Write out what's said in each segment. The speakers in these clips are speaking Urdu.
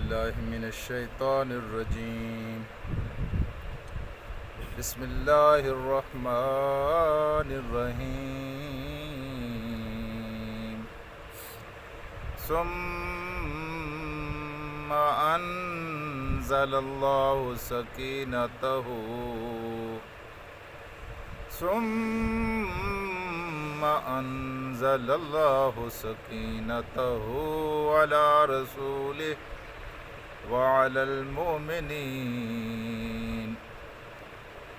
بالله من الشيطان الرجيم. بسم الله الرحمن الرحيم. ثم أنزل الله سكينته على رسوله وعلى المؤمنين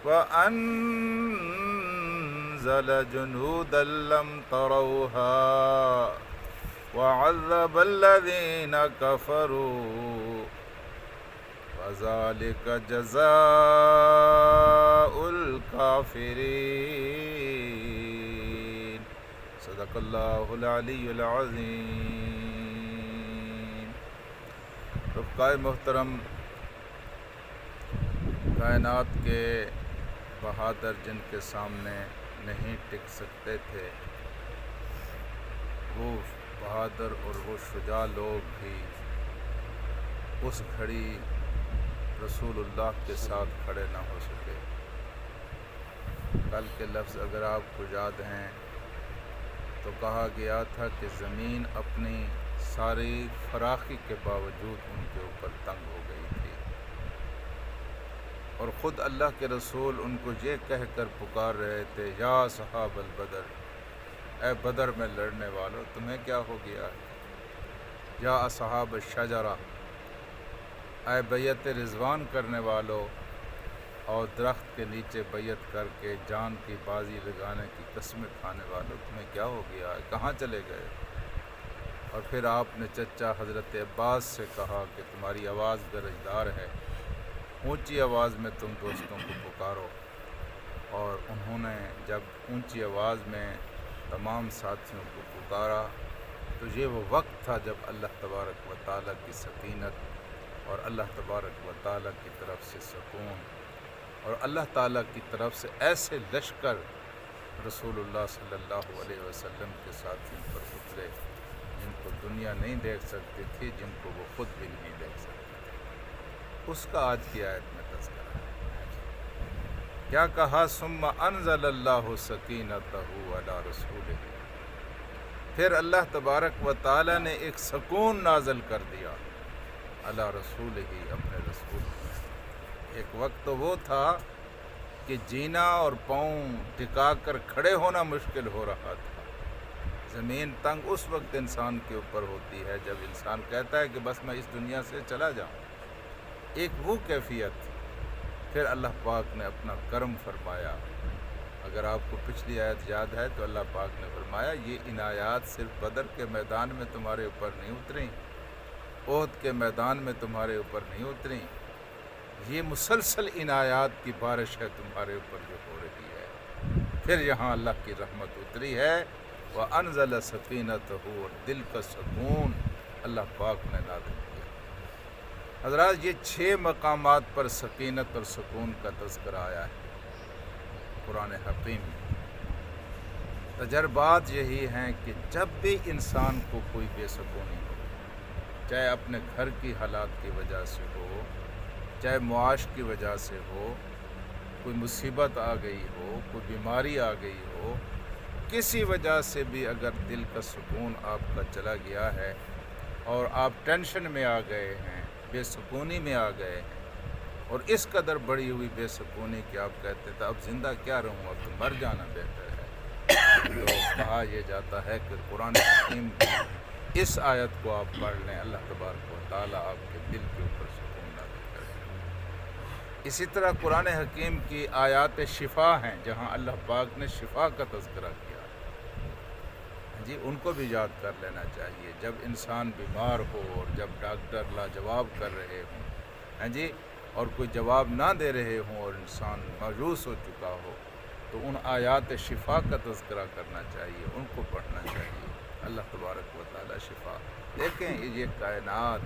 وأنزل جنودا لم تروها وعذب الذين كفروا وذلك جزاء الكافرين. صدق اللہ العلی العظیم. رفقائے محترم، کائنات کے بہادر جن کے سامنے نہیں ٹک سکتے تھے، وہ بہادر اور وہ شجاع لوگ بھی اس گھڑی رسول اللہ کے ساتھ کھڑے نہ ہو سکے. کل کے لفظ اگر آپ کو یاد ہیں تو کہا گیا تھا کہ زمین اپنی ساری فراخی کے باوجود ان کے اوپر تنگ ہو گئی تھی، اور خود اللہ کے رسول ان کو یہ کہہ کر پکار رہے تھے، یا صحاب البدر، اے بدر میں لڑنے والوں تمہیں کیا ہو گیا؟ یا اصحاب الشجرہ، اے بیعت رضوان کرنے والوں اور درخت کے نیچے بیعت کر کے جان کی بازی لگانے کی قسمیں کھانے والوں تمہیں کیا ہو گیا؟ کہاں چلے گئے؟ اور پھر آپ نے چچا حضرت عباس سے کہا کہ تمہاری آواز گرجدار ہے، اونچی آواز میں تم دوستوں کو پکارو. اور انہوں نے جب اونچی آواز میں تمام ساتھیوں کو پکارا تو یہ وہ وقت تھا جب اللہ تبارک و تعالیٰ کی سکینت اور اللہ تبارک و تعالیٰ کی طرف سے سکون اور اللہ تعالیٰ کی طرف سے ایسے لشکر رسول اللہ صلی اللہ علیہ وسلم کے ساتھیوں پر اترے جن کو دنیا نہیں دیکھ سکتی تھی، جن کو وہ خود بھی نہیں دیکھ سکتے تھے. اس کا آج کی آیت میں تذکرہ ہے. کیا کہا؟ ثم انزل اللہ سکینتہ علی رسولہ، پھر اللہ تبارک و تعالیٰ نے ایک سکون نازل کر دیا علی رسولہ، اپنے رسول. ایک وقت تو وہ تھا کہ جینا اور پاؤں ٹکا کر کھڑے ہونا مشکل ہو رہا تھا. زمین تنگ اس وقت انسان کے اوپر ہوتی ہے جب انسان کہتا ہے کہ بس میں اس دنیا سے چلا جاؤں. ایک وہ کیفیت. پھر اللہ پاک نے اپنا کرم فرمایا. اگر آپ کو پچھلی آیت یاد ہے تو اللہ پاک نے فرمایا یہ عنایات صرف بدر کے میدان میں تمہارے اوپر نہیں اتریں، احد کے میدان میں تمہارے اوپر نہیں اتریں، یہ مسلسل عنایات کی بارش ہے تمہارے اوپر جو ہو رہی ہے. پھر یہاں اللہ کی رحمت اتری ہے، وَأَنزَلَ سَكِينَتَهُ، اور دل کا سکون اللہ پاک نے نازل کیا. حضرات، یہ 6 مقامات پر سکینت اور سکون کا تذکرہ آیا ہے قرآن حکیم میں. تجربات یہی ہیں کہ جب بھی انسان کو کوئی بے سکونی ہو، چاہے اپنے گھر کی حالات کی وجہ سے ہو، چاہے معاش کی وجہ سے ہو، کوئی مصیبت آ گئی ہو، کوئی بیماری آ گئی ہو، کسی وجہ سے بھی اگر دل کا سکون آپ کا چلا گیا ہے اور آپ ٹینشن میں آ گئے ہیں، بے سکونی میں آ گئے ہیں، اور اس قدر بڑی ہوئی بے سکونی کہ آپ کہتے تھے اب زندہ کیا رہوں، اب تو مر جانا بہتر ہے، تو کہا یہ جاتا ہے کہ قرآن حکیم کی اس آیت کو آپ پڑھ لیں، اللہ تبارک و تعالیٰ آپ کے دل کے اوپر سکون نازل کرے. اسی طرح قرآن حکیم کی آیات شفا ہیں، جہاں اللہ پاک نے شفا کا تذکرہ کیا جی، ان کو بھی یاد کر لینا چاہیے. جب انسان بیمار ہو اور جب ڈاکٹر لاجواب کر رہے ہوں جی، اور کوئی جواب نہ دے رہے ہوں اور انسان مایوس ہو چکا ہو، تو ان آیات شفا کا تذکرہ کرنا چاہیے، ان کو پڑھنا چاہیے. اللہ تبارک و تعالی شفا. دیکھیں یہ کائنات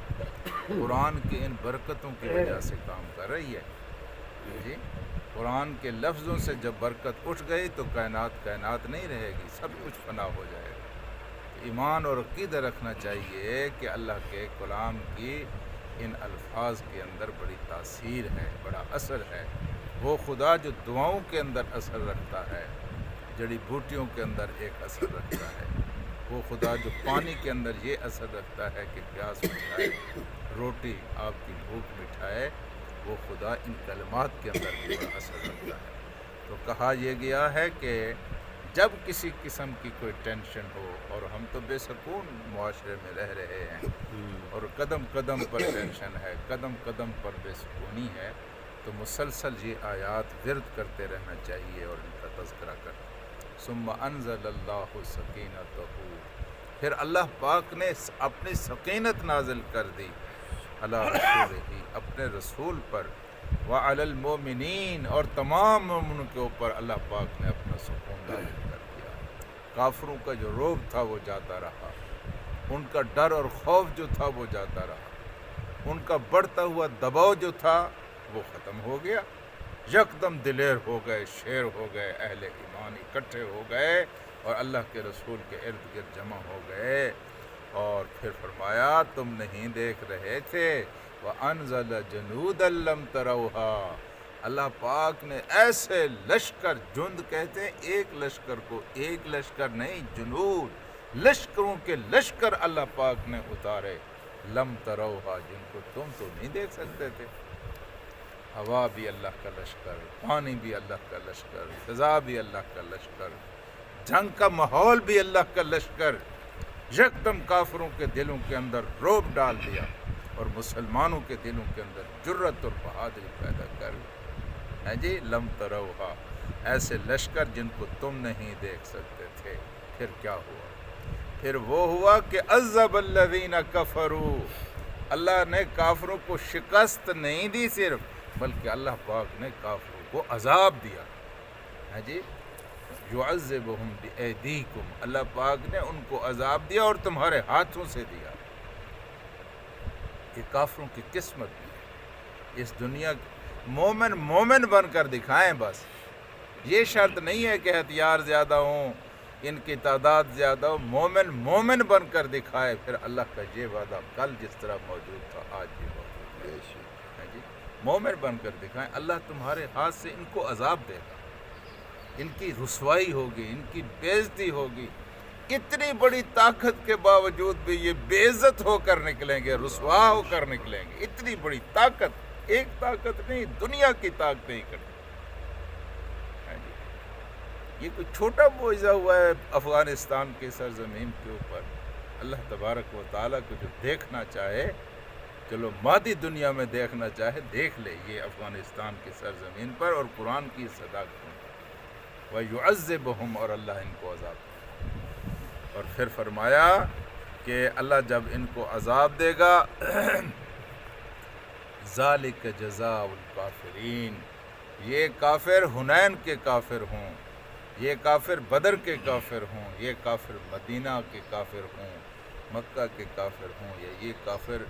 قرآن کی ان برکتوں کی وجہ سے کام کر رہی ہے جی. قرآن کے لفظوں سے جب برکت اٹھ گئی تو کائنات نہیں رہے گی، سب کچھ فنا ہو جائے گا. ایمان اور عقیدہ رکھنا چاہیے کہ اللہ کے کلام کی ان الفاظ کے اندر بڑی تاثیر ہے، بڑا اثر ہے۔ وہ خدا جو دعاؤں کے اندر اثر رکھتا ہے، جڑی بوٹیوں کے اندر ایک اثر رکھتا ہے، وہ خدا جو پانی کے اندر یہ اثر رکھتا ہے کہ پیاس مٹھائے، روٹی آپ کی بھوک مٹھائے، وہ خدا ان کلمات کے اندر بھی بڑا اثر رکھتا ہے۔ تو کہا یہ گیا ہے کہ جب کسی قسم کی کوئی ٹینشن ہو، اور ہم تو بے سکون معاشرے میں رہ رہے ہیں اور قدم قدم پر ٹینشن ہے، قدم قدم پر بے سکونی ہے، تو مسلسل یہ آیات ورد کرتے رہنا چاہیے اور ان کا تذکرہ کرنا۔ ثم انزل اللہ سکینتہ، پھر اللہ پاک نے اپنی سکینت نازل کر دی علی رسولہ، اپنے رسول پر، وعلی المؤمنین، اور تمام مومنوں کے اوپر اللہ پاک نے اپنا سکون نازل کر دیا۔ کافروں کا جو رعب تھا وہ جاتا رہا، ان کا ڈر اور خوف جو تھا وہ جاتا رہا، ان کا بڑھتا ہوا دباؤ جو تھا وہ ختم ہو گیا۔ یکدم دلیر ہو گئے، شیر ہو گئے، اہل ایمان اکٹھے ہو گئے اور اللہ کے رسول کے ارد گرد جمع ہو گئے، اور پھر فرمایا تم نہیں دیکھ رہے تھے، وَأَنزَلَ جُنُودًا لَّمْ تَرَوْهَا، اللہ پاک نے ایسے لشکر، جند کہتے ہیں ایک لشکر کو، ایک لشکر نہیں، جنود، لشکروں کے لشکر اللہ پاک نے اتارے، لم تروہا، جن کو تم تو نہیں دیکھ سکتے تھے۔ ہوا بھی اللہ کا لشکر، پانی بھی اللہ کا لشکر، فضا بھی اللہ کا لشکر، جنگ کا ماحول بھی اللہ کا لشکر، یکدم کافروں کے دلوں کے اندر رعب ڈال دیا اور مسلمانوں کے دلوں کے اندر جرت اور بہادری پیدا کر ہے جی۔ لم تروہا، ایسے لشکر جن کو تم نہیں دیکھ سکتے تھے۔ پھر کیا ہوا؟ پھر وہ ہوا کہ عذب الذین کفروا، اللہ نے کافروں کو شکست نہیں دی صرف، بلکہ اللہ پاک نے کافروں کو عذاب دیا ہے جی۔ یعذبہم بایدیکم، اللہ پاک نے ان کو عذاب دیا اور تمہارے ہاتھوں سے دیا۔ یہ کافروں کی قسمت بھی ہے اس دنیا کی۔ مومن بن کر دکھائیں بس، یہ شرط نہیں ہے کہ ہتھیار زیادہ ہوں، ان کی تعداد زیادہ ہو، مومن بن کر دکھائے، پھر اللہ کا یہ وعدہ کل جس طرح موجود تھا آج بھی موجود ہے جی۔ مومن بن کر دکھائیں، اللہ تمہارے ہاتھ سے ان کو عذاب دے گا، ان کی رسوائی ہوگی، ان کی بے عزتی ہوگی۔ اتنی بڑی طاقت کے باوجود بھی یہ بے عزت ہو کر نکلیں گے، رسوا ہو کر نکلیں گے۔ اتنی بڑی طاقت، ایک طاقت نہیں، دنیا کی طاقتیں اکٹھی۔ یہ کوئی چھوٹا معجزہ ہوا ہے افغانستان کی سرزمین کے اوپر۔ اللہ تبارک و تعالیٰ کو جو دیکھنا چاہے، چلو مادی دنیا میں دیکھنا چاہے، دیکھ لے یہ افغانستان کی سرزمین پر اور قرآن کی صداقتوں پر۔ وَيُعَذِّبُهُمْ، اور اللہ ان کو عذاب دے گا۔ اور پھر فرمایا کہ اللہ جب ان کو عذاب دے گا، ذَلِكَ جَزَاءُ الْكَافِرِينَ، یہ کافر حنین کے کافر ہوں، یہ کافر بدر کے کافر ہوں، یہ کافر مدینہ کے کافر ہوں، مکہ کے کافر ہوں، یا یہ کافر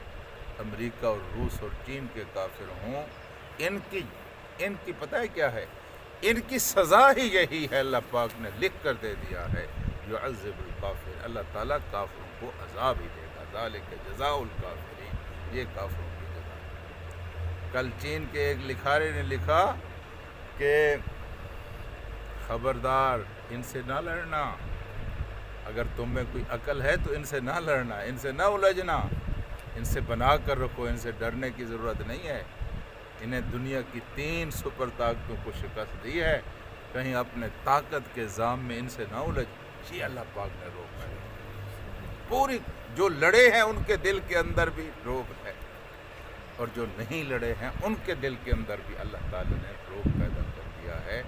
امریکہ اور روس اور چین کے کافر ہوں، ان کی پتہ ہے کیا ہے؟ ان کی سزا ہی یہی ہے، اللہ پاک نے لکھ کر دے دیا ہے، یعذب الکافر، اللہ تعالیٰ کافروں کو عذاب ہی دے گا۔ ذالک جزاء الکافرین، یہ کافروں کی جزا ہے۔ کل چین کے ایک لکھارے نے لکھا کہ خبردار ان سے نہ لڑنا، اگر تم میں کوئی عقل ہے تو ان سے نہ لڑنا، ان سے نہ الجھنا، ان سے بنا کر رکھو، ان سے ڈرنے کی ضرورت نہیں ہے۔ انہیں دنیا کی 3 سپر طاقتوں کو شکست دی ہے، کہیں اپنے طاقت کے زام میں ان سے نہ الجھ۔ یہ اللہ پاک نے روکا ہے۔ پوری جو لڑے ہیں ان کے دل کے اندر بھی روک ہے، اور جو نہیں لڑے ہیں ان کے دل کے اندر بھی اللہ تعالی نے روک پیدا کر دیا ہے۔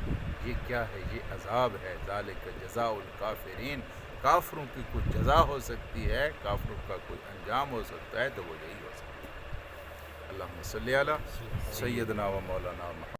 یہ کیا ہے؟ یہ عذاب ہے۔ ذالک جزاء الکافرین، کافروں کی کوئی جزا ہو سکتی ہے، کافروں کا کوئی انجام ہو سکتا ہے، تو وہ یہی ہو سکتا ہے۔ اللہم صلی علی سیدنا و مولانا محمد۔